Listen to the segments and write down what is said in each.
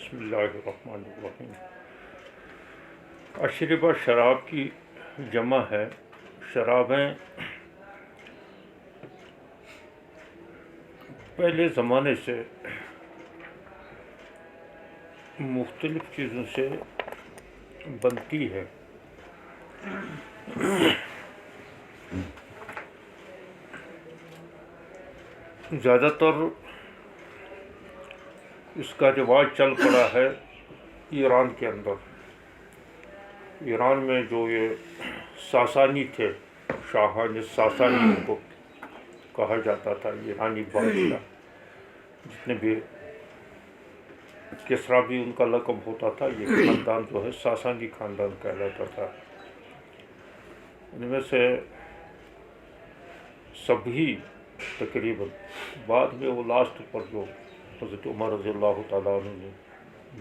بسم اللہ الرحمن الرحیم۔ اشربہ شراب کی جمع ہے۔ شرابیں پہلے زمانے سے مختلف چیزوں سے بنتی ہے۔ زیادہ تر اس کا رواج چل پڑا ہے ایران کے اندر۔ ایران میں جو یہ ساسانی تھے، شاہان ساسانی ان کو کہا جاتا تھا، ایرانی بادشاہ جتنے بھی، کسریٰ بھی ان کا لقب ہوتا تھا۔ یہ خاندان جو ہے ساسانی خاندان کہلاتا تھا۔ ان میں سے سبھی تقریباً بعد میں وہ لاسٹ پر جو حضرت عمر رضی اللہ تعالیٰ عنہ نے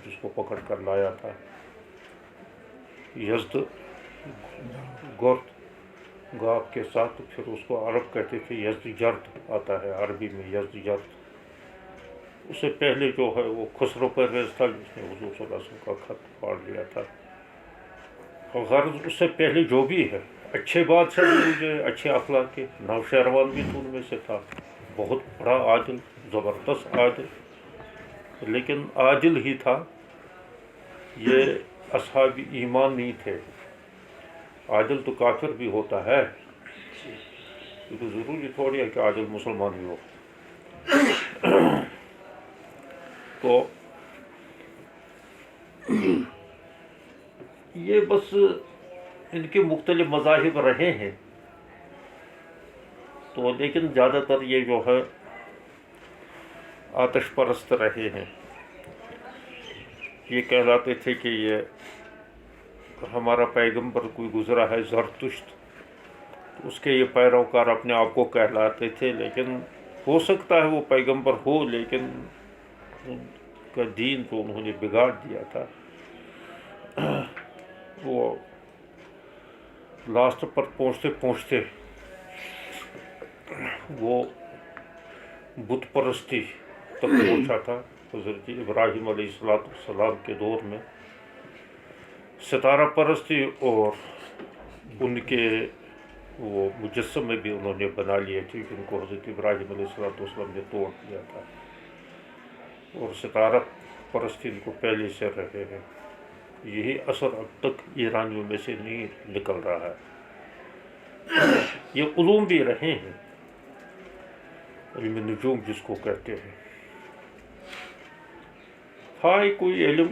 جس کو پکڑ کر لایا تھا، یزد گرد گاہ کے ساتھ، پھر اس کو عرب کہتے تھے، یزد جرد آتا ہے عربی میں، یزد جرد۔ اس سے پہلے جو ہے وہ خسرو پرویز تھا جس نے حضور صلی اللہ علیہ وسلم کا خط پاڑ لیا تھا۔ غرض اس سے پہلے جو بھی ہے، اچھے بادشاہ بھی مجھے، اچھے اخلاق کے، نوشہروان بھی تو ان میں سے تھا، بہت بڑا عادل، زبردست عادل، لیکن عادل ہی تھا، یہ اصحاب ایمان نہیں تھے۔ عادل تو کافر بھی ہوتا ہے، یہ تو ضروری تھوڑی ہے کہ عادل مسلمان ہی ہو۔ تو یہ بس ان کے مختلف مذاہب رہے ہیں، تو لیکن زیادہ تر یہ جو ہے آتش پرست رہے ہیں۔ یہ کہلاتے تھے کہ یہ ہمارا پیغمبر کوئی گزرا ہے زرتشت، اس کے یہ پیروکار اپنے آپ کو کہلاتے تھے، لیکن ہو سکتا ہے وہ پیغمبر ہو، لیکن ان کا دین تو انہوں نے بگاڑ دیا تھا۔ وہ لاسٹ پر پہنچتے پہنچتے وہ بت پرستی تک پہنچا تھا۔ حضرت ابراہیم علیہ السلام کے دور میں ستارہ پرستی اور ان کے وہ مجسمے بھی انہوں نے بنا لیے تھے، جن کو حضرت ابراہیم علیہ السلام نے توڑ دیا تھا، اور ستارہ پرستی ان کو پہلے سے رہے ہیں۔ یہی اثر اب تک ایرانیوں میں سے نہیں نکل رہا ہے۔ یہ علوم بھی رہے ہیں، علم نجوم جس کو کہتے ہیں۔ ہاں کوئی علم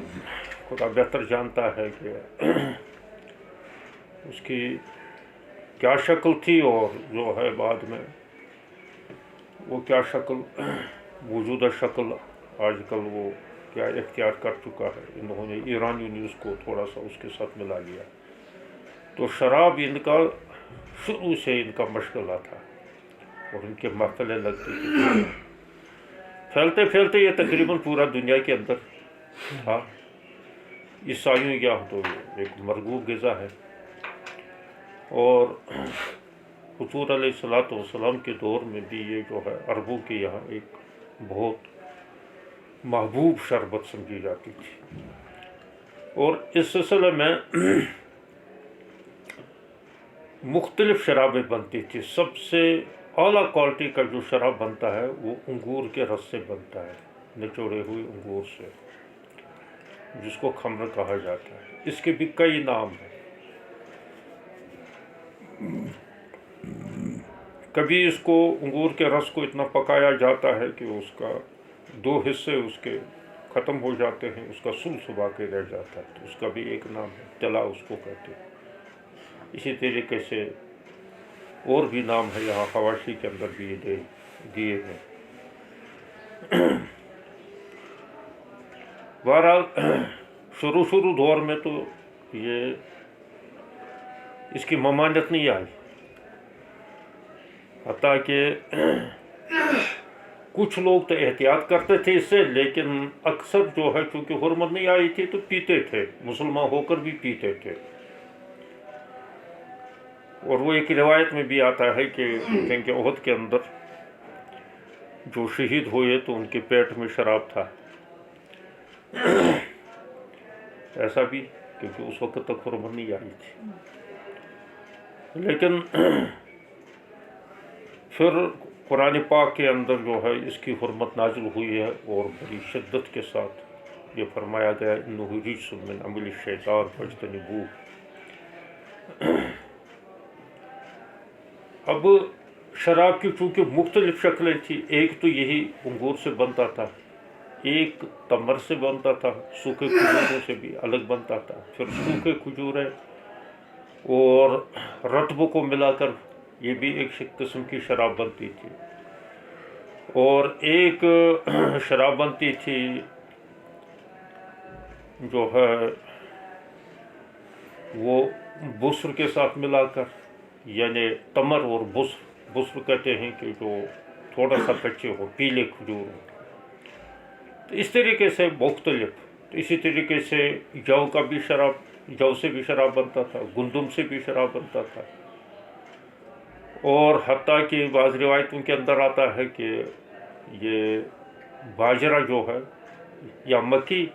خدا بہتر جانتا ہے کہ اس کی کیا شکل تھی، اور جو ہے بعد میں وہ کیا شکل، موجودہ شکل آج کل وہ کیا اختیار کر چکا ہے۔ انہوں نے ایرانیوں نے اس کو تھوڑا سا اس کے ساتھ ملا لیا۔ تو شراب ان کا شروع سے ان کا مشغلہ تھا، اور ان کے محفلیں لگتی تھیں، پھیلتے پھیلتے یہ تقریباً پورا دنیا کے اندر تھا۔ عیسائیوں کیا تو ایک مرغوب غذا ہے، اور حضور علیہ السلام کے دور میں بھی یہ جو ہے عربوں کے یہاں ایک بہت محبوب شربت سمجھی جاتی تھی۔ اور اس سلسلے میں مختلف شرابیں بنتی تھی۔ سب سے اعلیٰ کوالٹی کا جو شراب بنتا ہے وہ انگور کے رس سے بنتا ہے، نچوڑے ہوئے انگور سے، جس کو خمر کہا جاتا ہے۔ اس کے بھی کئی نام ہیں۔ کبھی اس کو انگور کے رس کو اتنا پکایا جاتا ہے کہ اس کا 2 حصے اس کے ختم ہو جاتے ہیں، اس کا سلس باقی رہ جاتا ہے، تو اس کا بھی ایک نام ہے، تلا اس کو کہتے ہیں۔ اسی طریقے سے اور بھی نام ہے، یہاں حواشی کے اندر بھی یہ دیے ہیں۔ بہرحال شروع دور میں تو یہ اس کی ممانعت نہیں آئی، حتیٰ کہ کچھ لوگ تو احتیاط کرتے تھے اس سے، لیکن اکثر جو ہے چونکہ حرمت نہیں آئی تھی تو پیتے تھے، مسلمان ہو کر بھی پیتے تھے۔ اور وہ ایک روایت میں بھی آتا ہے کہ جنگ احد کے اندر جو شہید ہوئے تو ان کے پیٹ میں شراب تھا۔ ایسا بھی کیونکہ اس وقت تک حرمت نہیں آئی تھی. لیکن پھر قرآن پاک کے اندر جو ہے اس کی حرمت نازل ہوئی ہے اور بڑی شدت کے ساتھ یہ فرمایا گیا انہ رجس من عمل الشیطان فاجتنبوہ. اب شراب کی چونکہ مختلف شکلیں تھیں، ایک تو یہی انگور سے بنتا تھا، ایک تمر سے بنتا تھا، سوکھے کھجوروں سے بھی الگ بنتا تھا، پھر سوکھے کھجوریں اور رطب کو ملا کر یہ بھی ایک قسم کی شراب بنتی تھی، اور ایک شراب بنتی تھی جو ہے وہ بسر کے ساتھ ملا کر، یعنی تمر اور بسر کہتے ہیں کہ جو تھوڑا سا کچے ہو، پیلے کھجور ہو. تو اس طریقے سے مختلف. تو اسی طریقے سے جو کا بھی شراب، جو سے بھی شراب بنتا تھا، گندم سے بھی شراب بنتا تھا، اور حتیٰ کہ بعض روایتوں کے اندر آتا ہے کہ یہ باجرہ جو ہے یا مکی،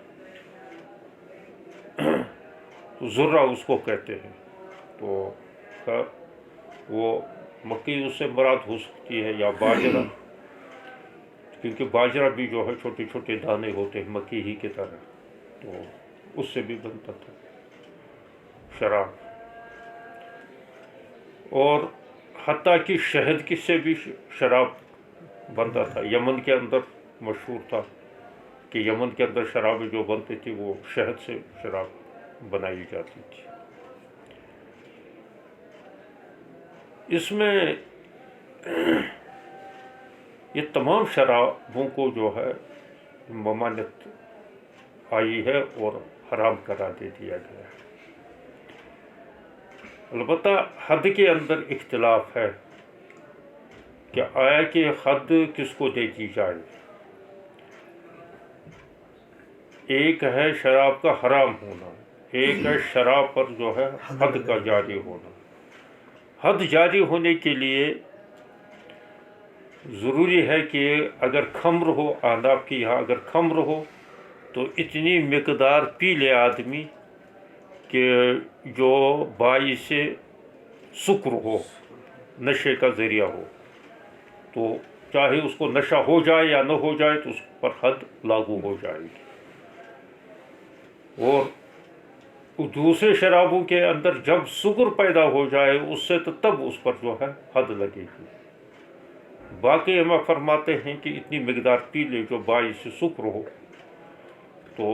ذرہ اس کو کہتے ہیں، تو وہ مکی اس سے مراد ہو سکتی ہے یا باجرہ، کیونکہ باجرہ بھی جو ہے چھوٹے چھوٹے دانے ہوتے ہیں مکی ہی کی طرح، تو اس سے بھی بنتا تھا شراب. اور حتیٰ کہ شہد کی سے بھی شراب بنتا تھا. یمن کے اندر مشہور تھا کہ یمن کے اندر شراب جو بنتی تھی وہ شہد سے شراب بنائی جاتی تھی. اس میں یہ تمام شرابوں کو جو ہے ممانعت آئی ہے اور حرام قرار دے دیا گیا ہے. البتہ حد کے اندر اختلاف ہے کہ آیا کہ حد کس کو دے دی جائے. ایک ہے شراب کا حرام ہونا، ایک ہے شراب پر جو ہے حد کا جاری ہونا. حد جاری ہونے کے لیے ضروری ہے کہ اگر خمر ہو، آداب کی یہاں اگر خمر ہو تو اتنی مقدار پی لے آدمی کہ جو باعث سکر ہو، نشے کا ذریعہ ہو. تو چاہے اس کو نشہ ہو جائے یا نہ ہو جائے تو اس پر حد لاگو ہو جائے گی. اور دوسرے شرابوں کے اندر جب سکر پیدا ہو جائے اس سے تو تب اس پر جو ہے حد لگے گی. باقی ہم فرماتے ہیں کہ اتنی مقدار پی لے جو باعث سکر ہو، تو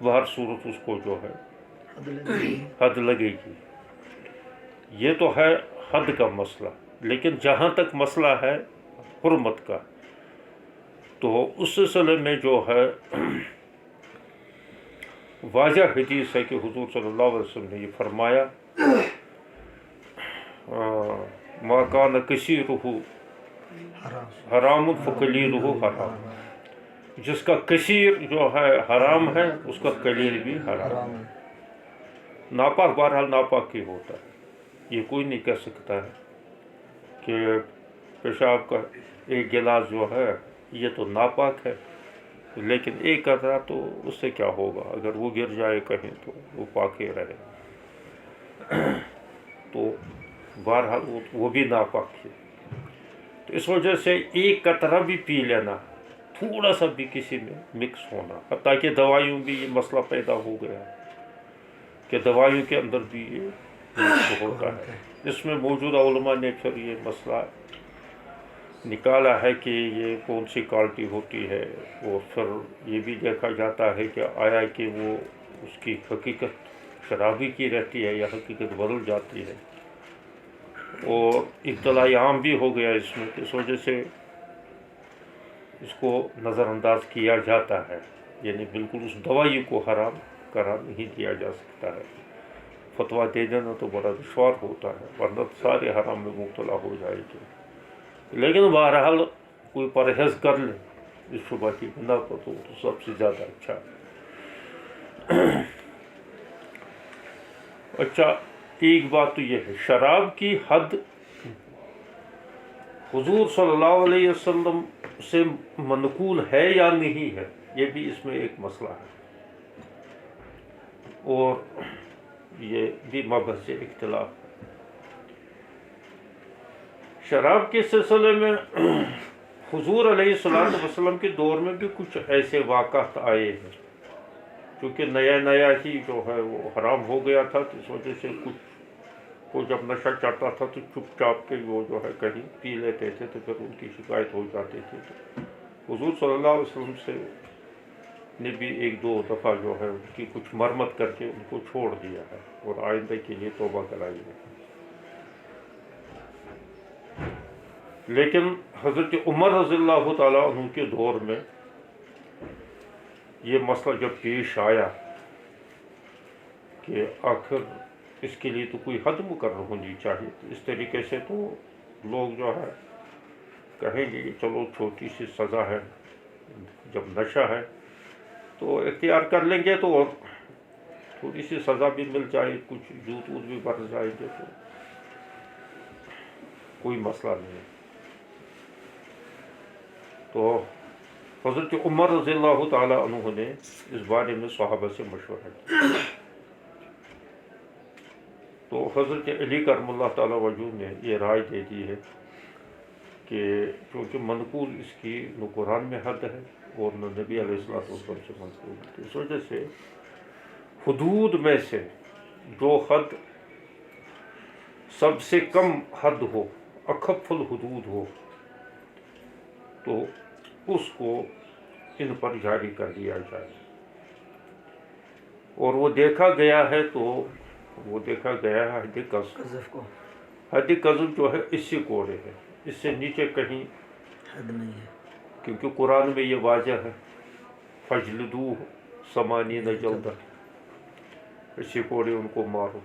بہر صورت اس کو جو ہے حد لگے گی. یہ تو ہے حد کا مسئلہ. لیکن جہاں تک مسئلہ ہے حرمت کا، تو اس سلسلے میں جو ہے واضح حدیث ہے کہ حضور صلی اللہ علیہ وسلم نے یہ فرمایا ما کان کثیرہ حرام فقلیلہ حرام. جس کا کثیر جو ہے حرام ہے اس کا قلیل بھی حرام ہے. ناپاک بہرحال ناپاک ہی ہوتا ہے. یہ کوئی نہیں کہہ سکتا ہے کہ پیشاب کا ایک گلاس جو ہے یہ تو ناپاک ہے، لیکن ایک قطرہ تو اس سے کیا ہوگا، اگر وہ گر جائے کہیں تو وہ پاک ہی رہے. تو بہرحال وہ بھی ناپاک ہے. تو اس وجہ سے ایک قطرہ بھی پی لینا، تھوڑا سا بھی کسی میں مکس ہونا، حتیٰ کہ دوائیوں بھی یہ مسئلہ پیدا ہو گیا کہ دوائیوں کے اندر بھی یہ مکس ہوتا ہے. اس میں موجودہ علماء نے پھر یہ مسئلہ نکالا ہے کہ یہ کون سی کوالٹی ہوتی ہے، اور پھر یہ بھی دیکھا جاتا ہے کہ آیا کہ وہ اس کی حقیقت شرابی کی رہتی ہے یا حقیقت بدل جاتی ہے. اور اطلاع عام بھی ہو گیا اس میں، اس وجہ سے اس کو نظر انداز کیا جاتا ہے. یعنی بالکل اس دوائی کو حرام قرار نہیں دیا جا سکتا ہے. فتویٰ دے دینا تو بڑا دشوار ہوتا ہے، ورنہ سارے حرام میں مبتلا ہو جائے گی. لیکن بہرحال کوئی پرہیز کر لے اس شبہ کی بنا پر تو سب سے زیادہ اچھا ہے. اچھا، ایک بات تو یہ ہے شراب کی حد حضور صلی اللہ علیہ وسلم سے منقول ہے یا نہیں ہے، یہ بھی اس میں ایک مسئلہ ہے. اور یہ بھی مبحث اختلاف ہے۔ شراب کے سلسلے میں حضور علیہ الصلوۃ والسلام کے دور میں بھی کچھ ایسے واقعات آئے ہیں، کیونکہ نیا ہی جو ہے وہ حرام ہو گیا تھا، تو اس وجہ سے کو جب نشہ چڑھتا تھا تو چپ چاپ کے وہ جو ہے کہیں پی لیتے تھے، تو پھر ان کی شکایت ہو جاتی تھی۔ تو حضور صلی اللہ علیہ وسلم سے نے بھی ایک دو دفعہ جو ہے ان کی کچھ مرمت کر کے ان کو چھوڑ دیا ہے اور آئندہ کے لیے توبہ کرائی ہے۔ لیکن حضرت عمر رضی اللہ تعالیٰ عنہ کے دور میں یہ مسئلہ جب پیش آیا کہ آخر اس کے لیے تو کوئی حد مقرر ہونی چاہیے، تو اس طریقے سے تو لوگ جو ہے کہیں گے کہ چلو چھوٹی سی سزا ہے، جب نشہ ہے تو اختیار کر لیں گے تو تھوڑی سی سزا بھی مل جائے، کچھ جوت ووت بھی بڑھ جائیں گے تو کوئی مسئلہ نہیں ہے۔ تو حضرت عمر رضی اللہ تعالیٰ عنہ نے اس بارے میں صحابہ سے مشورہ کیا، تو حضرت علی کرم اللہ تعالیٰ وجہ نے یہ رائے دے دی ہے کہ چونکہ منقول اس کی نہ قرآن میں حد ہے اور نہ نبی علیہ الصلوۃ والسلام سے منقول ہے، اس وجہ سے حدود میں سے جو حد سب سے کم حد ہو، اخف الحدود ہو، تو اس کو ان پر جاری کر دیا جائے۔ اور وہ دیکھا گیا ہے حد قذف کو، حد قذف جو ہے 80 کوڑے ہے، اس سے نیچے کہیں حد نہیں ہے، کیونکہ قرآن میں یہ واضح ہے فجلدوہ 80 جلدہ، 80 کوڑے ان کو مارو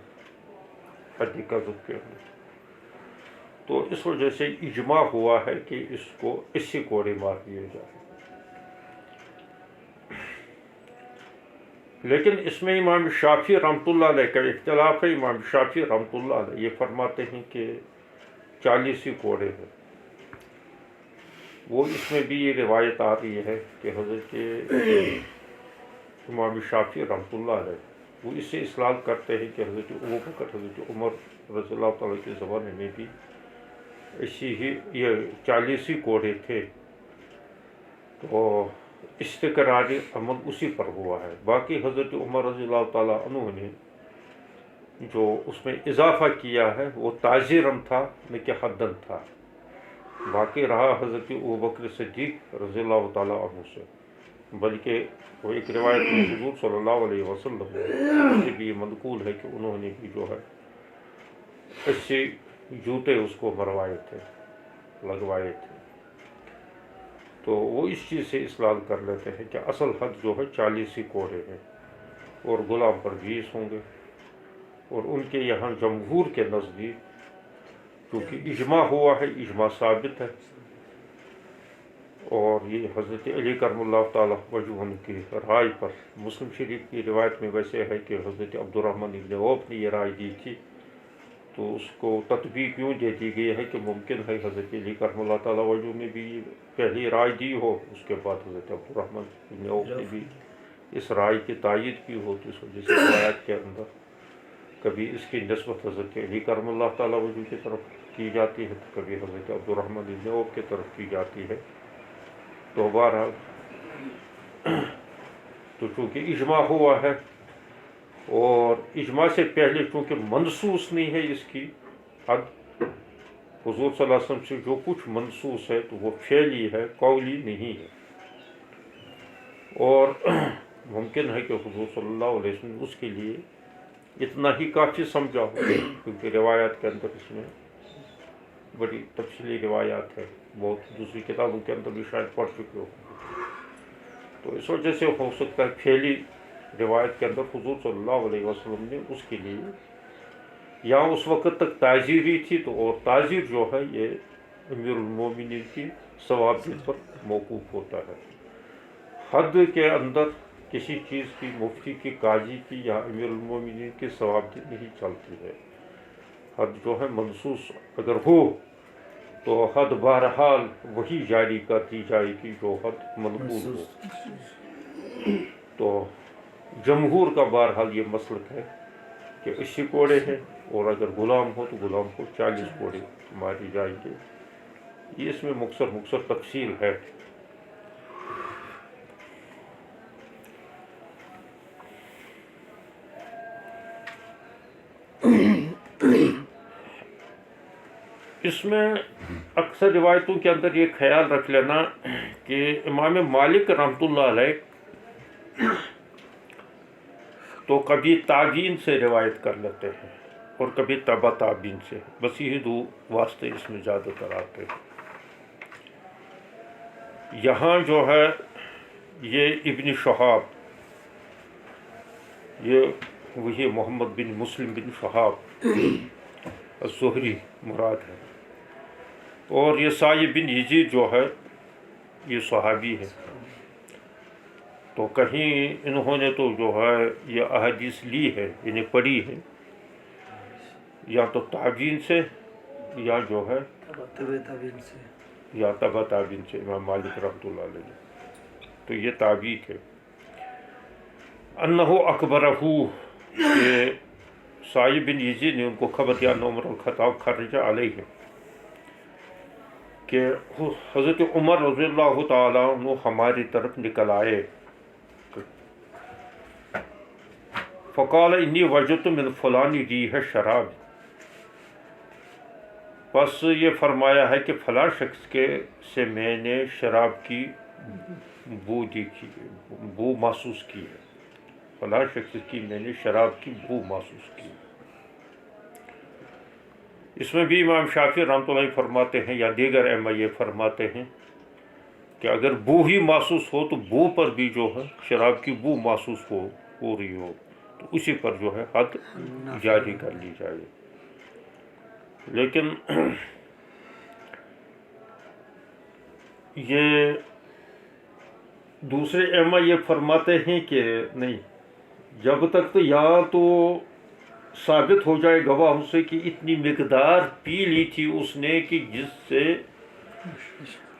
حد قذف کے اندر۔ تو اس وجہ سے اجماع ہوا ہے کہ اس کو 80 کوڑے مار دیے جائیں۔ لیکن اس میں امام شافعی رحمۃ اللہ علیہ کا اختلاف ہے۔ امام شافعی رحمۃ اللہ علیہ یہ فرماتے ہیں کہ 40 کوڑے ہیں۔ وہ اس میں بھی یہ روایت آ رہی ہے کہ حضرت امام شافعی رحمۃ اللہ علیہ وہ اس سے استدلال کرتے ہیں کہ حضرت ابوبکر، حضرت عمر رضی اللہ تعالیٰ کے زمانے میں بھی ایسی ہی یہ 40 کوڑے تھے، تو استقراری عمل اسی پر ہوا ہے۔ باقی حضرت عمر رضی اللہ تعالیٰ عنہ نے جو اس میں اضافہ کیا ہے وہ تعزیرًا تھا نہ کہ حداً تھا۔ باقی رہا حضرت ابوبکر صدیق رضی اللہ تعالیٰ عنہ سے، بلکہ وہ ایک روایت میں حضور صلی اللہ علیہ وسلم سے بھی منقول ہے کہ انہوں نے بھی جو ہے 80 جوتے اس کو لگوائے تھے۔ تو وہ اس چیز سے استدلال کر لیتے ہیں کہ اصل حد جو ہے 40 کوڑے ہے اور غلام پر 20 ہوں گے۔ اور ان کے یہاں جمہور کے نزدیک کیونکہ اجماع ہوا ہے، اجماع ثابت ہے، اور یہ حضرت علی کرم اللہ تعالیٰ وجہ ان کی رائے پر مسلم شریف کی روایت میں ویسے ہے کہ حضرت عبد الرحمن ابن عوف نے یہ رائے دی تھی، تو اس کو تطبیق یوں دے دی گئی ہے کہ ممکن ہے حضرت علی کرم اللہ تعالیٰ وجہ نے بھی پہلی رائے دی ہو، اس کے بعد حضرت عبد الرحمن ابن عوف نے بھی اس رائے کی تائید کی ہو، تو اس وجہ سے روایت کے اندر کبھی اس کی نسبت حضرت علی کرم اللہ تعالیٰ وجہ کی طرف کی جاتی ہے، تو کبھی حضرت عبد الرحمن ابن عوف کی طرف کی جاتی ہے۔ تو بہرحال تو چونکہ اجماع ہوا ہے، اور اجماع سے پہلے چونکہ منصوص نہیں ہے اس کی حد، حضور صلی اللہ علیہ وسلم سے جو کچھ منصوص ہے تو وہ فعلی ہے، قولی نہیں ہے، اور ممکن ہے کہ حضور صلی اللہ علیہ وسلم اس کے لیے اتنا ہی کافی سمجھا ہو، کیونکہ روایات کے اندر اس میں بڑی تفصیلی روایات ہے، بہت دوسری کتابوں کے اندر بھی شاید پڑھ چکے ہو، تو اس وجہ سے ہو سکتا ہے پھیلی روایت کے اندر حضور صلی اللہ علیہ وسلم نے اس کے لیے یا اس وقت تک تعزیر ہی تھی، تو اور تعزیر جو ہے یہ امیر المومنین کی ثوابت پر موقوف ہوتا ہے۔ حد کے اندر کسی چیز کی مفتی کی، قاضی کی یا امیر المومنین کی ثوابت نہیں چلتی ہے۔ حد جو ہے منصوص اگر ہو تو حد بہرحال وہی جاری کر دی جائے گی جو حد منقول ہو۔ تو جمہور کا بہرحال یہ مسلک ہے کہ 80 کوڑے ہیں، اور اگر غلام ہو تو غلام کو 40 کوڑے مارے جائیں گے. یہ اس میں مختصر تفصیل ہے. اس میں اکثر روایتوں کے اندر یہ خیال رکھ لینا کہ امام مالک رحمۃ اللہ علیہ تو کبھی تابعین سے روایت کر لیتے ہیں اور کبھی تبع تابعین سے، بس یہی دو واسطے اس میں زیادہ تر آتے ہیں. یہاں جو ہے یہ ابن شہاب، یہ وہی محمد بن مسلم بن شہاب الزہری مراد ہے، اور یہ سعید بن یزید جو ہے یہ صحابی ہے. تو کہیں انہوں نے تو جو ہے یہ احادیث لی ہے، انہیں پڑھی ہے یا تو تابعین سے یا جو ہے یا تبع تابعین سے. امام مالک رحمۃ اللہ علیہ تو یہ تابعی تھے. انہو اکبرہ، کہ سعید بن یزید نے ان کو خبر دیا، عمر الخطاب خرج علیہ، کہ حضرت عمر رضی اللہ تعالیٰ عنہ ہماری طرف نکل آئے. فقال انی وجدت من فلانی ریح شراب، پس یہ فرمایا ہے کہ فلاں شخص کے سے میں نے شراب کی بو دیکھی، بو محسوس کی ہے. فلاں شخص کی میں نے شراب کی بو محسوس کی. اس میں بھی امام شافعی رحمۃ اللہ فرماتے ہیں یا دیگر ائمہ یہ فرماتے ہیں کہ اگر بو ہی محسوس ہو تو بو پر بھی جو ہے شراب کی بو محسوس ہو رہی ہو تو اسی پر جو ہے حد جاری کر لی جائے. لیکن یہ دوسرے ائمہ یہ فرماتے ہیں کہ نہیں، جب تک تو یا تو ثابت ہو جائے گواہوں سے کہ اتنی مقدار پی لی تھی اس نے کہ جس سے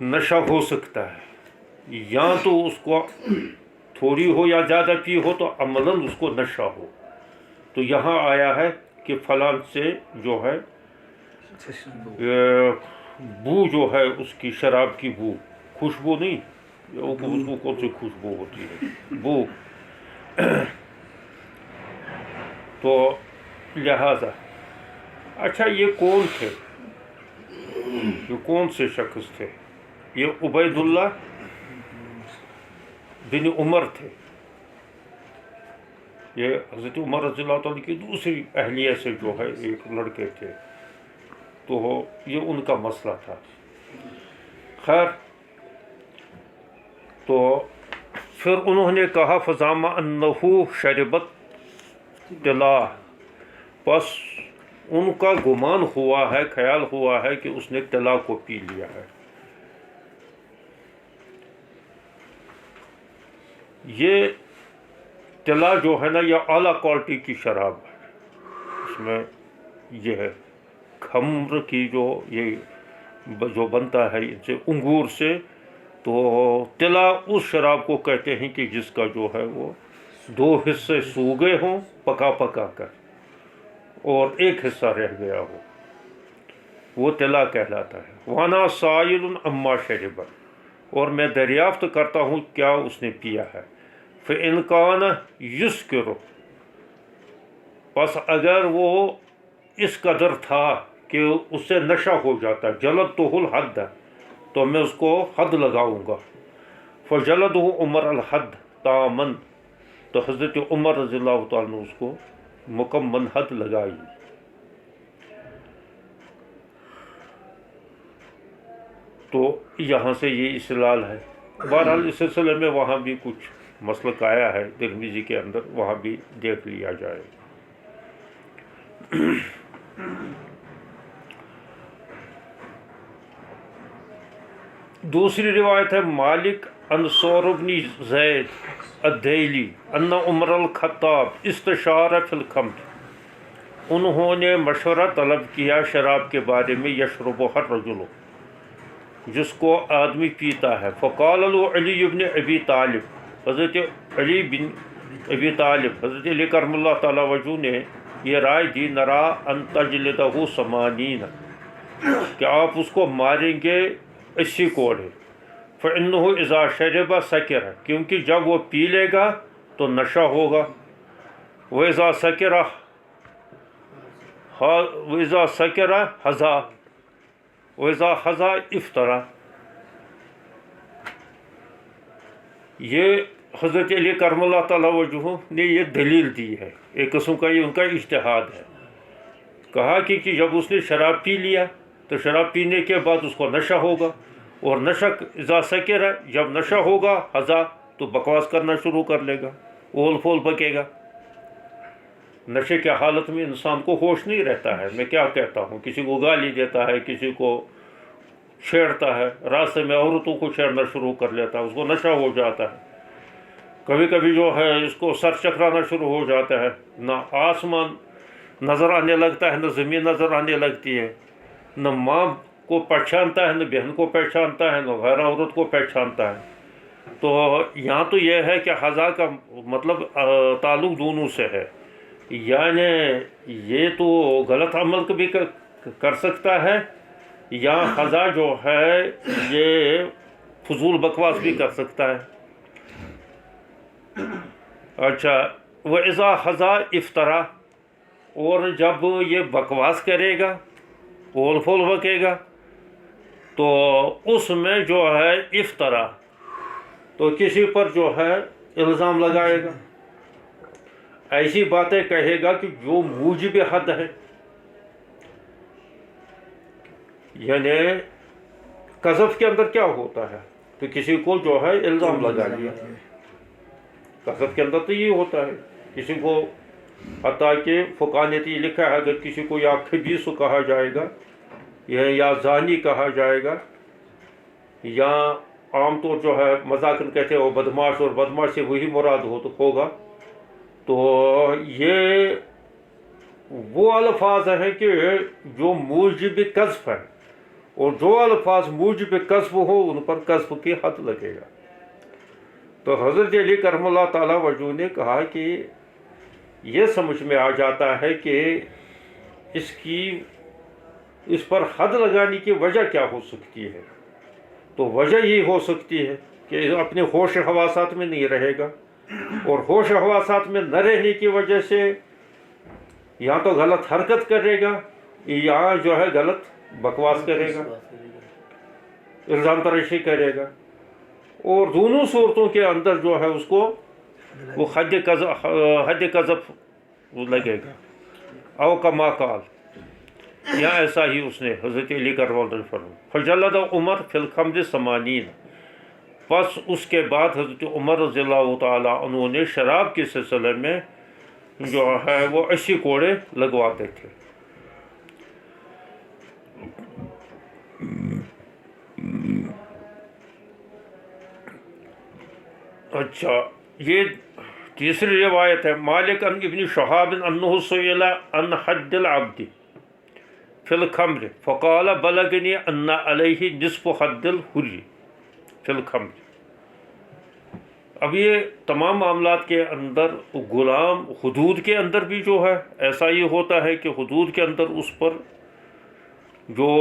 نشہ ہو سکتا ہے، یا تو اس کو تھوڑی ہو یا زیادہ پی ہو تو عملاً اس کو نشہ ہو. تو یہاں آیا ہے کہ فلاں سے جو ہے بو جو ہے اس کی شراب کی بو، خوشبو نہیں، اس کو کون سی خوشبو ہوتی ہے، بو. تو لہذا اچھا یہ کون تھے، یہ کون سے شخص تھے؟ یہ عبید اللہ بن عمر تھے. یہ حضرت عمر رضی اللہ تعالیٰ کی دوسری اہلیہ سے جو ہے ایک لڑکے تھے. تو یہ ان کا مسئلہ تھا. خیر، تو پھر انہوں نے کہا فزعم انہ شربت طلا، پس ان کا گمان ہوا ہے، خیال ہوا ہے کہ اس نے طلا کو پی لیا ہے. یہ طلا جو ہے نا یہ اعلیٰ کوالٹی کی شراب ہے. اس میں یہ ہے خمر کی جو بنتا ہے ان سے انگور سے، تو طلا اس شراب کو کہتے ہیں کہ جس کا جو ہے وہ 2 حصے سوگے ہوں پکا کر اور ایک حصہ رہ گیا ہو، وہ طلا کہلاتا ہے. وانا سائل عما شرب، اور میں دریافت کرتا ہوں کیا اس نے پیا ہے. فإن کان یسکر، پس اگر وہ اس قدر تھا کہ اس سے نشہ ہو جاتا، جلدتہ الحد، تو میں اس کو حد لگاؤں گا. فجلدہ عمر الحد تامن، تو حضرت عمر رضی اللہ تعالیٰ نے اس کو مکمل حد لگائی. تو یہاں سے یہ استدلال ہے. بہرحال اس سلسلے میں وہاں بھی کچھ مسلک آیا ہے ترمذی کے اندر، وہاں بھی دیکھ لیا جائے. دوسری روایت ہے مالک عن ثور بن زید الدیلی ان عمر الخطاب استشار فی الخمر، انہوں نے مشورہ طلب کیا شراب کے بارے میں، یشربها الرجل، جس کو آدمی پیتا ہے. فقال له علی بن ابی طالب، حضرت علی بن ابی طالب حضرت علی کرم اللہ تعالیٰ وجہ نے یہ رائے دی نرا ان تجلدہ ثمانین کہ آپ اس کو ماریں گے 80 کوڑے فإنہ اذا شرب سکر کیونکہ جب وہ پی لے گا تو نشہ ہوگا وإذا سکر حضا وإذا حضا افطرا یہ حضرت علی کرم اللہ تعالیٰ وجہ نے یہ دلیل دی ہے، ایک قسم کا یہ ان کا اجتہاد ہے۔ کہا کہ جب اس نے شراب پی لیا تو شراب پینے کے بعد اس کو نشہ ہوگا، اور نشہ اذا سکر ہے، جب نشہ ہوگا حضا تو بکواس کرنا شروع کر لے گا، اول پھول بکے گا۔ نشے کی حالت میں انسان کو ہوش نہیں رہتا ہے، میں کیا کہتا ہوں، کسی کو گالی دیتا ہے، کسی کو چھیڑتا ہے، راستے میں عورتوں کو چھیڑنا شروع کر لیتا ہے، اس کو نشہ ہو جاتا ہے۔ کبھی کبھی جو ہے اس کو سر چکرانا شروع ہو جاتا ہے، نہ آسمان نظر آنے لگتا ہے، نہ زمین نظر آنے لگتی ہے، نہ ماں کو پہچانتا ہے، نہ بہن کو پہچانتا ہے، نہ غیر عورت کو پہچانتا ہے۔ تو یہاں تو یہ ہے کہ حضا کا مطلب تعلق دونوں سے ہے، یعنی یہ تو غلط عمل بھی کر سکتا ہے، یا حضا جو ہے یہ فضول بکواس بھی کر سکتا ہے۔ اچھا، وَإِذَا حَضَا افطرا، اور جب یہ بکواس کرے گا، اول پھول بکے گا، تو اس میں جو ہے افطرا، تو کسی پر جو ہے الزام لگائے گا، ایسی باتیں کہے گا کہ جو موجب حد ہے، یعنی قذف کے اندر کیا ہوتا ہے، تو کسی کو جو ہے الزام لگا دیا۔ قذف کے اندر تو یہ ہوتا ہے، کسی کو، حتیٰ کہ فقہاء نے یہ لکھا ہے اگر کسی کو یا خبیث کہا جائے گا یا زانی کہا جائے گا، یا عام طور جو ہے مذاکر کہتے ہیں وہ بدماش، اور بدماش سے وہی مراد ہوگا، تو یہ وہ الفاظ ہیں کہ جو موجب قذف ہے، اور جو الفاظ موجب قذف ہو ان پر قذف کی حد لگے گا۔ تو حضرت علی کرم اللہ تعالیٰ وجہ نے کہا کہ یہ سمجھ میں آ جاتا ہے کہ اس پر حد لگانے کی وجہ کیا ہو سکتی ہے، تو وجہ یہ ہو سکتی ہے کہ اپنے ہوش حواسات میں نہیں رہے گا، اور ہوش حواسات میں نہ رہنے کی وجہ سے یا تو غلط حرکت کرے گا، یا جو ہے غلط بکواس کرے گا، الزام تراشی کرے گا، اور دونوں صورتوں کے اندر جو ہے اس کو وہ حد قذف لگے گا، او کما قال، یا ایسا ہی اس نے حضرت علی کرم اللہ فرمایا۔ فجلد عمر فی الخمر 80، پس اس کے بعد حضرت عمر رضی اللہ تعالیٰ عنہ نے شراب کے سلسلے میں جو ہے وہ 80 کوڑے لگواتے تھے۔ اچھا، یہ تیسری روایت ہے، مالک ان ابن شہاب انہ سئل عن حد العبد فی الخمر فقال بلغنی ان علیہ نصف حد الحر فی الخمر۔ اب یہ تمام معاملات کے اندر غلام حدود کے اندر بھی جو ہے ایسا ہی ہوتا ہے کہ حدود کے اندر اس پر جو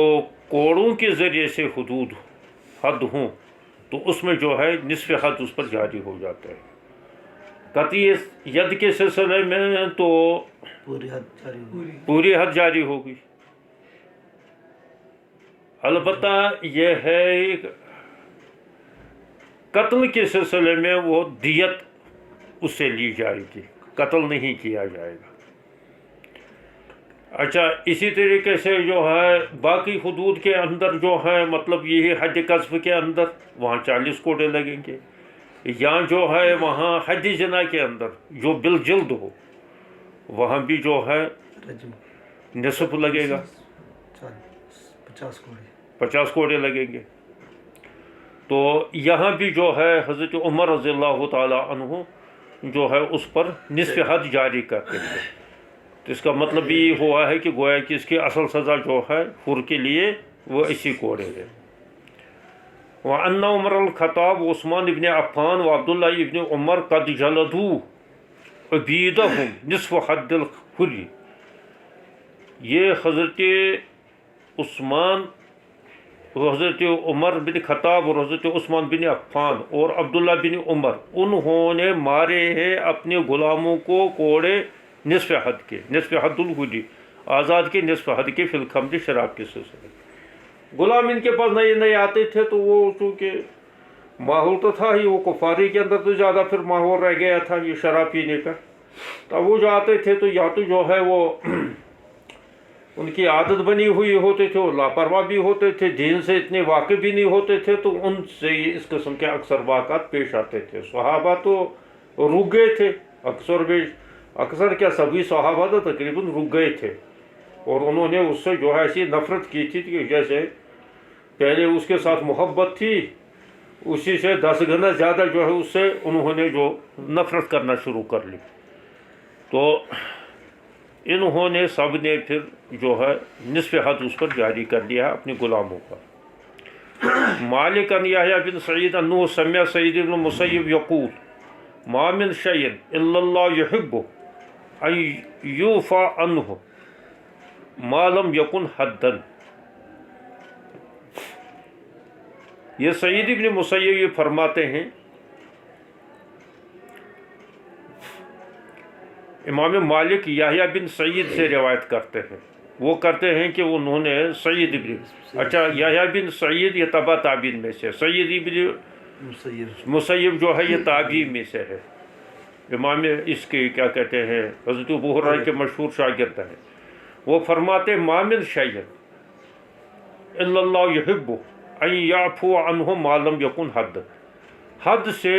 کوڑوں کے ذریعے سے حدود حد ہوں تو اس میں جو ہے نصف حد اس پر جاری ہو جاتا ہے۔ قطعی ید کے سلسلے میں تو پوری حد جاری ہوگی، البتہ یہ ہے قتل کے سلسلے میں وہ دیت اس سے لی جائے گی، قتل نہیں کیا جائے گا۔ اچھا، اسی طریقے سے جو ہے باقی حدود کے اندر جو ہے مطلب یہی حد قذف کے اندر وہاں 40 کوڑے لگیں گے، یا جو ہے وہاں حد زنا کے اندر جو بالجلد ہو وہاں بھی جو ہے نصف لگے گا، 50 کوڑے لگیں گے۔ تو یہاں بھی جو ہے حضرت عمر رضی اللہ تعالیٰ عنہ جو ہے اس پر نصف حد جاری کرتے تھے۔ تو اس کا مطلب یہ ہوا ہے کہ گویا کہ اس کی اصل سزا جو ہے حر کے لیے وہ 80 کوڑے ہے۔ وَأَنَّ عُمَرَ الْخَطَابُ عثمان ابن عفان و عبداللہ ابن عمر قد جلدوا عبیدہم نصف حد الحری، یہ حضرت عثمان، حضرت عمر بن خطاب اور حضرت عثمان بن عفان اور عبداللہ بن عمر، انہوں نے مارے ہیں اپنے غلاموں کو کوڑے نصف حد کے، نصف حد الحری، آزاد کے نصف حد کے، فی الخمر، شراب کے سلسلے۔ غلام ان کے پاس نئے نئے آتے تھے تو وہ چونکہ ماحول تو تھا ہی، وہ کفاری کے اندر تو زیادہ پھر ماحول رہ گیا تھا یہ شراب پینے کا، تو وہ جو آتے تھے تو یا تو جو ہے وہ ان کی عادت بنی ہوئی ہوتے تھے، وہ لاپرواہ بھی ہوتے تھے، دین سے اتنے واقف بھی نہیں ہوتے تھے، تو ان سے اس قسم کے اکثر واقعات پیش آتے تھے۔ صحابہ تو رک گئے تھے، اکثر کیا سبھی صحابہ تو تقریباً رک گئے تھے، اور انہوں نے اس سے جو ہے ایسی نفرت کی تھی کہ جیسے پہلے اس کے ساتھ محبت تھی، اسی سے 10 گنا زیادہ جو ہے اس سے انہوں نے جو نفرت کرنا شروع کر لی۔ تو انہوں نے سب نے پھر جو ہے نصف حد اس پر جاری کر لیا اپنے غلاموں پر۔ مالک ان یحییٰ بن سعید انہ سمع سعید بن مسیب یقول ما من شیء الا اللہ یحب ان یوفى عنہ ما لم یکن حدا۔ یہ سعید بن مسیب یہ فرماتے ہیں، امام مالک یحییٰ بن سعید سے روایت کرتے ہیں، وہ کرتے ہیں کہ انہوں نے سعید بن، اچھا یحییٰ بن سعید یہ تبع تابعین میں سے، سعید بن مسیب جو ہے یہ تابعی میں سے ہے، امام اس کے کیا کہتے ہیں حضرت ابو ہریرہ کے مشہور شاگرد ہیں۔ وہ فرماتے ما من شیء الا اللہ یحب ان یعفو عنہ ما لم یکن حد، حد سے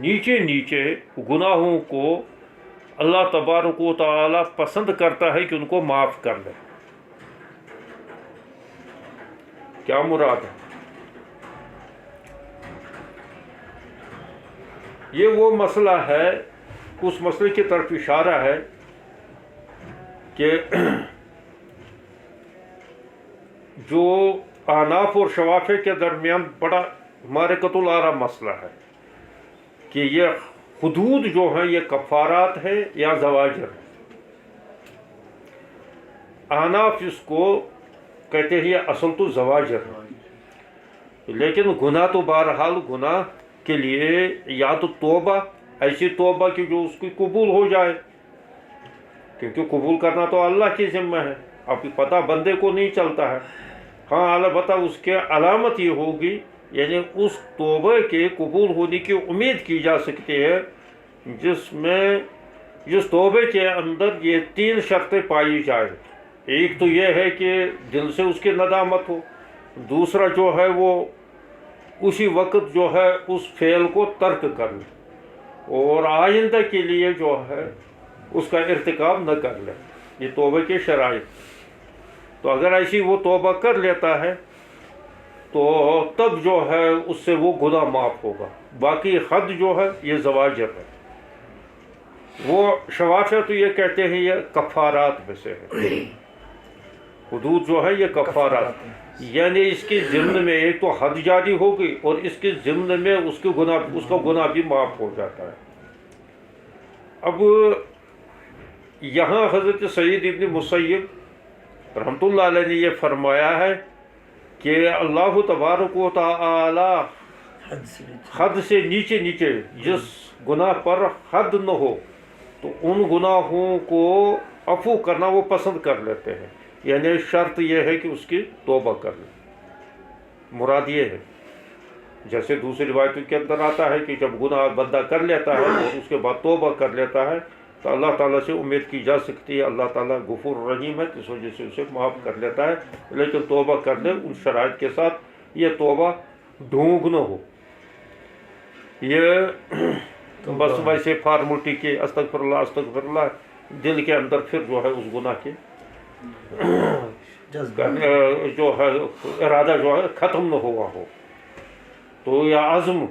نیچے نیچے گناہوں کو اللہ تبارک و تعالی پسند کرتا ہے کہ ان کو معاف کر لے۔ کیا مراد ہے؟ یہ وہ مسئلہ ہے، اس مسئلے کی طرف اشارہ ہے کہ جو احناف اور شوافع کے درمیان بڑا معرکۃ الآراء مسئلہ ہے کہ یہ حدود جو ہیں یہ کفارات ہے یا زواجر ہے۔ احناف اس کو کہتے ہیں یہ اصل تو زواجر ہے، لیکن گناہ تو بہرحال گناہ کے لیے یا تو توبہ، ایسی توبہ کہ جو اس کی قبول ہو جائے، کیونکہ قبول کرنا تو اللہ کی ذمہ ہے، اب پتہ بندے کو نہیں چلتا ہے۔ ہاں البتہ اس کے علامت یہ ہوگی، یعنی اس توبہ کے قبول ہونے کی امید کی جا سکتی ہے جس توبے کے اندر یہ 3 شرطیں پائی جائیں۔ ایک تو یہ ہے کہ دل سے اس کی ندامت ہو، دوسرا جو ہے وہ اسی وقت جو ہے اس فعل کو ترک کر لے، اور آئندہ کے لیے جو ہے اس کا ارتکاب نہ کر لے۔ یہ توبہ کے شرائط۔ تو اگر ایسی وہ توبہ کر لیتا ہے تو تب جو ہے اس سے وہ گناہ معاف ہوگا، باقی حد جو ہے یہ زواجر ہے۔ وہ شوافع تو یہ کہتے ہیں یہ کفارات میں سے ہے، حدود جو ہے یہ کفارات، یعنی اس کی ضمن میں ایک تو حد جاری ہوگی اور اس کی ضمن میں اس کا گناہ بھی معاف ہو جاتا ہے۔ اب یہاں حضرت سعید ابن مسیب رحمۃ اللہ علیہ نے یہ فرمایا ہے کہ اللہ تبارک و تعالی حد سے نیچے نیچے جس گناہ پر حد نہ ہو تو ان گناہوں کو عفو کرنا وہ پسند کر لیتے ہیں، یعنی شرط یہ ہے کہ اس کی توبہ کر لیں، مراد یہ ہے۔ جیسے دوسری روایتوں کے اندر آتا ہے کہ جب گناہ بندہ کر لیتا ہے اور اس کے بعد توبہ کر لیتا ہے تو اللہ تعالیٰ سے امید کی جا سکتی ہے، اللہ تعالیٰ غفور رحیم ہے، اس وجہ سے اسے معاف کر لیتا ہے، لیکن توبہ کر لے ان شرائط کے ساتھ، یہ توبہ ڈھونگ نہ ہو، یہ بس ویسے فارملٹی کے استغفر اللہ دل کے اندر پھر جو ہے اس گناہ کے جو ہے ارادہ جو ہے ختم نہ ہوا ہو۔ تو یہ عزم،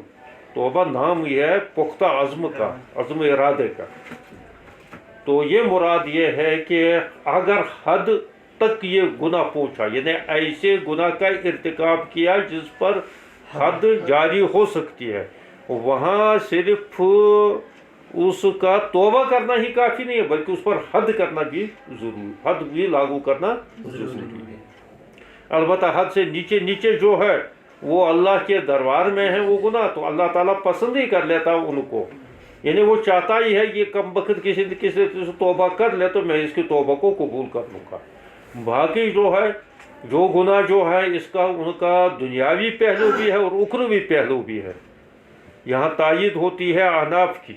توبہ نام یہ ہے پختہ عزم کا، عزم ارادے کا۔ تو یہ مراد یہ ہے کہ اگر حد تک یہ گناہ پہنچا، یعنی ایسے گناہ کا ارتکاب کیا جس پر حد جاری ہو سکتی ہے، وہاں صرف اس کا توبہ کرنا ہی کافی نہیں ہے بلکہ اس پر حد کرنا بھی ضروری، حد بھی لاگو کرنا ضروری ہے۔ البتہ حد سے نیچے نیچے جو ہے وہ اللہ کے دربار میں ہے وہ گناہ، تو اللہ تعالیٰ پسند ہی کر لیتا ان کو، یعنی وہ چاہتا ہی ہے کہ کم وقت کسی سے توبہ کر لے تو میں اس کی توبہ کو قبول کر لوں گا۔ باقی جو ہے جو گناہ جو ہے اس کا ان کا دنیاوی پہلو بھی ہے اور اخروی پہلو بھی ہے۔ یہاں تائید ہوتی ہے احناف کی،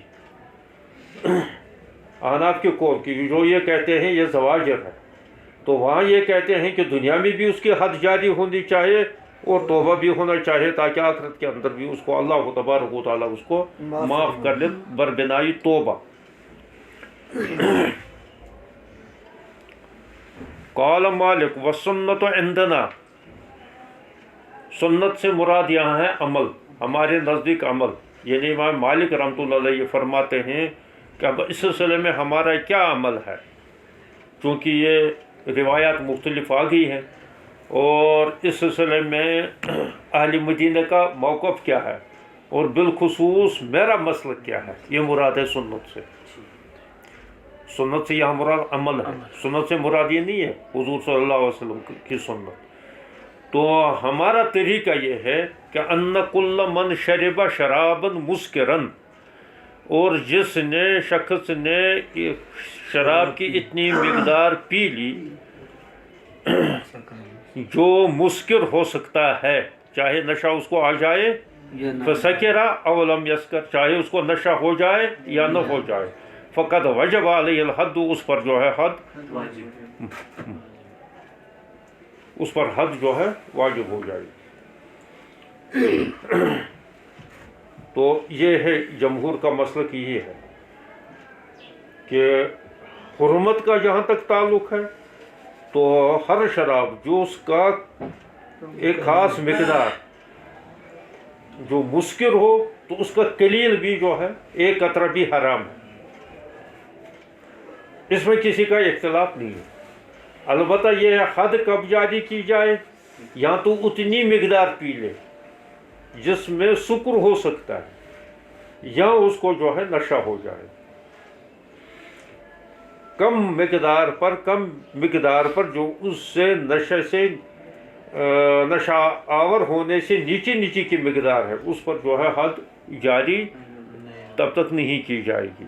احناف کے قول کی، جو یہ کہتے ہیں یہ زواجر ہے، تو وہاں یہ کہتے ہیں کہ دنیا میں بھی اس کی حد جاری ہونی چاہیے اور توبہ بھی ہونا چاہیے تاکہ آخرت کے اندر بھی اس کو اللہ تبارک و تعالیٰ اس کو معاف کر لے بربنائی توبہ۔ قال مالک والسنت عندنا، سنت سے مراد یہاں ہے عمل، ہمارے نزدیک عمل، یعنی امام مالک رحمۃ اللہ علیہ فرماتے ہیں کہ اب اس سلسلے میں ہمارا کیا عمل ہے، چونکہ یہ روایات مختلف آ گئی ہیں، اور اس سلسلے میں اہل مدینہ کا موقف کیا ہے اور بالخصوص میرا مسلک کیا ہے، یہ مراد ہے سنت سے۔ سنت سے یہاں مراد عمل ہے، سنت سے مراد یہ نہیں ہے حضور صلی اللہ علیہ وسلم کی سنت۔ تو ہمارا طریقہ یہ ہے کہ ان کل من شرب شرابا مسکرا، اور جس نے شخص نے شراب کی اتنی مقدار پی لی جو مسکر ہو سکتا ہے، چاہے نشہ اس کو آ جائے فسکرا او لم یسکر، چاہے اس کو نشہ ہو جائے یا نہ ہو جائے، فقد وجب علیہ الحد، اس پر جو ہے حد، اس پر حد جو ہے واجب ہو جائے۔ تو یہ ہے جمہور کا مسلک یہ ہے کہ حرمت کا جہاں تک تعلق ہے تو ہر شراب جو اس کا ایک خاص مقدار جو مسکر ہو تو اس کا قلیل بھی جو ہے ایک قطرہ بھی حرام ہے، اس میں کسی کا اختلاف نہیں ہے۔ البتہ یہ حد کب جاری کی جائے، یا تو اتنی مقدار پی لے جس میں سکر ہو سکتا ہے یا اس کو جو ہے نشہ ہو جائے، کم مقدار پر جو اس سے نشہ آور ہونے سے نیچی کی مقدار ہے، اس پر جو ہے حد جاری تب تک نہیں کی جائے گی۔